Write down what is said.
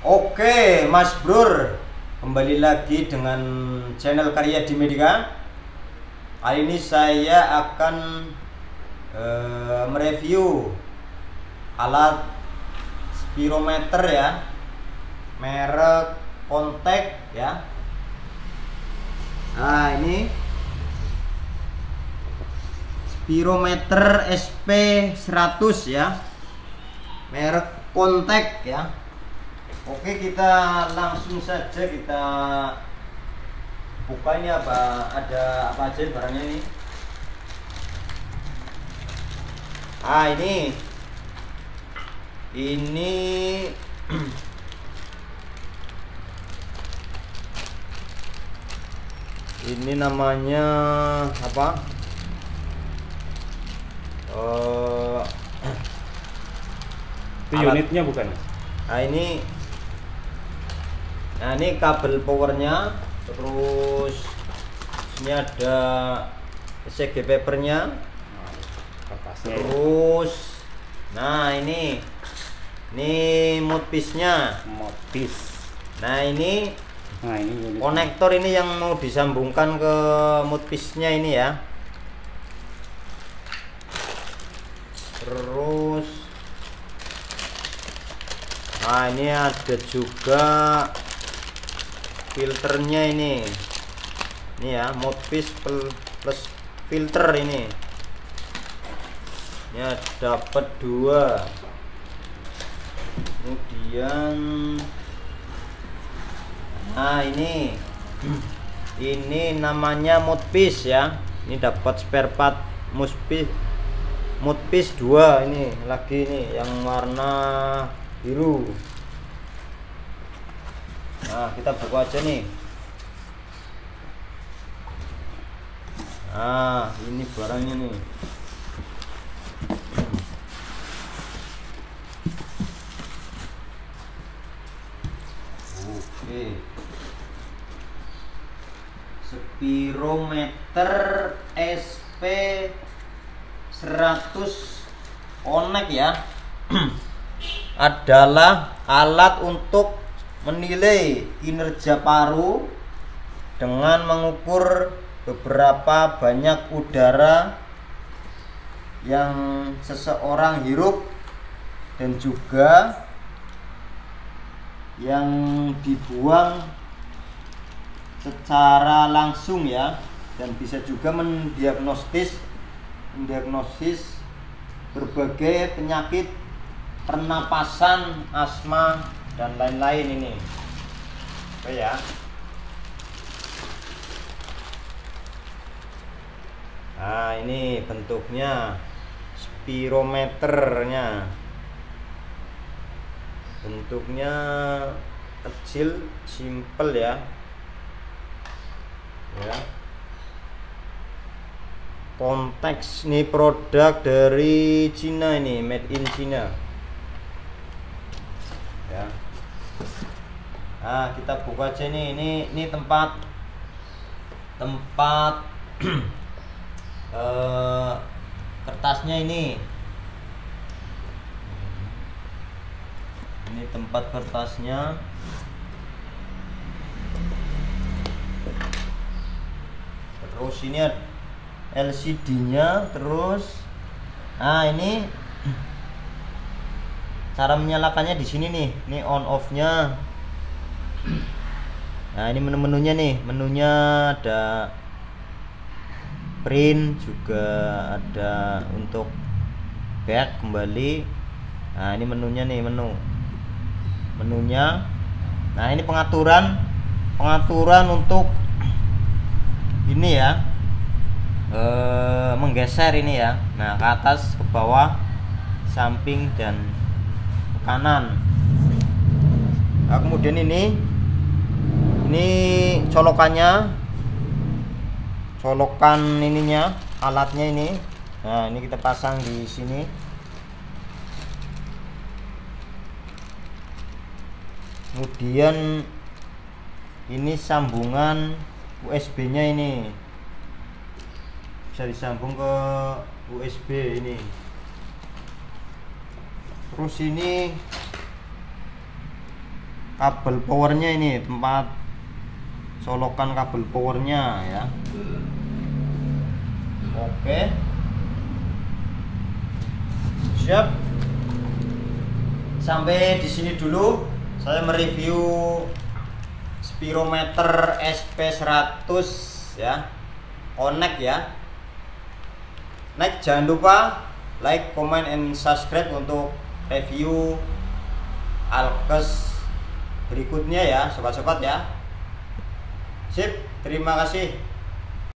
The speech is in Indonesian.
Oke, Mas Brur, kembali lagi dengan channel Karya di Media. Hari ini saya akan mereview alat spirometer ya, merek Contact ya. Nah, ini spirometer SP100 ya, merek Contact ya. Oke, kita langsung saja kita buka. Ini ada apa aja barangnya ini. Ini ini namanya apa? Itu unitnya bukan? Ini kabel powernya, terus ini ada ECG papernya, terus ini mouthpiece-nya. Nah ini konektor ini yang mau disambungkan ke mouthpiece-nya ini ya. Terus ini ada juga filternya ini ya, mouthpiece plus filter ini ya, dapat dua. Kemudian ini namanya mouthpiece ya, ini dapat spare part mouthpiece 2 ini lagi, ini yang warna biru. Nah, kita buka aja nih. Nah, ini barangnya nih. Oke. Spirometer SP100 Contact ya. Adalah alat untuk menilai kinerja paru dengan mengukur beberapa banyak udara yang seseorang hirup dan juga yang dibuang secara langsung ya, dan bisa juga mendiagnosis berbagai penyakit pernapasan, asma dan lain-lain ini. Oke ya. Nah, ini bentuknya spirometernya. Bentuknya kecil, simple ya. Contact ini produk dari Cina, ini made in China ya. Nah, kita buka aja nih. Ini tempat kertasnya ini tempat kertasnya. Terus ini ada LCD-nya. Terus ini cara menyalakannya di sini nih. Ini on off-nya. Nah, ini menu-menunya nih. Menunya ada print, juga ada untuk back kembali. Nah, ini menunya nih, menunya. Nah, ini pengaturan untuk ini ya, menggeser ini ya. Nah, ke atas, ke bawah, samping dan ke kanan. Nah, kemudian ini colokan ininya, alatnya ini. Nah, ini kita pasang di sini. Kemudian ini sambungan USB-nya, ini bisa disambung ke USB ini. Terus ini kabel powernya ini, tempat colokan kabel powernya ya. Oke, siap. Sampai di sini dulu saya mereview spirometer SP100 ya, Connect ya. Next, jangan lupa like, comment, and subscribe untuk review Alkes berikutnya ya sobat-sobat ya. Sip, terima kasih.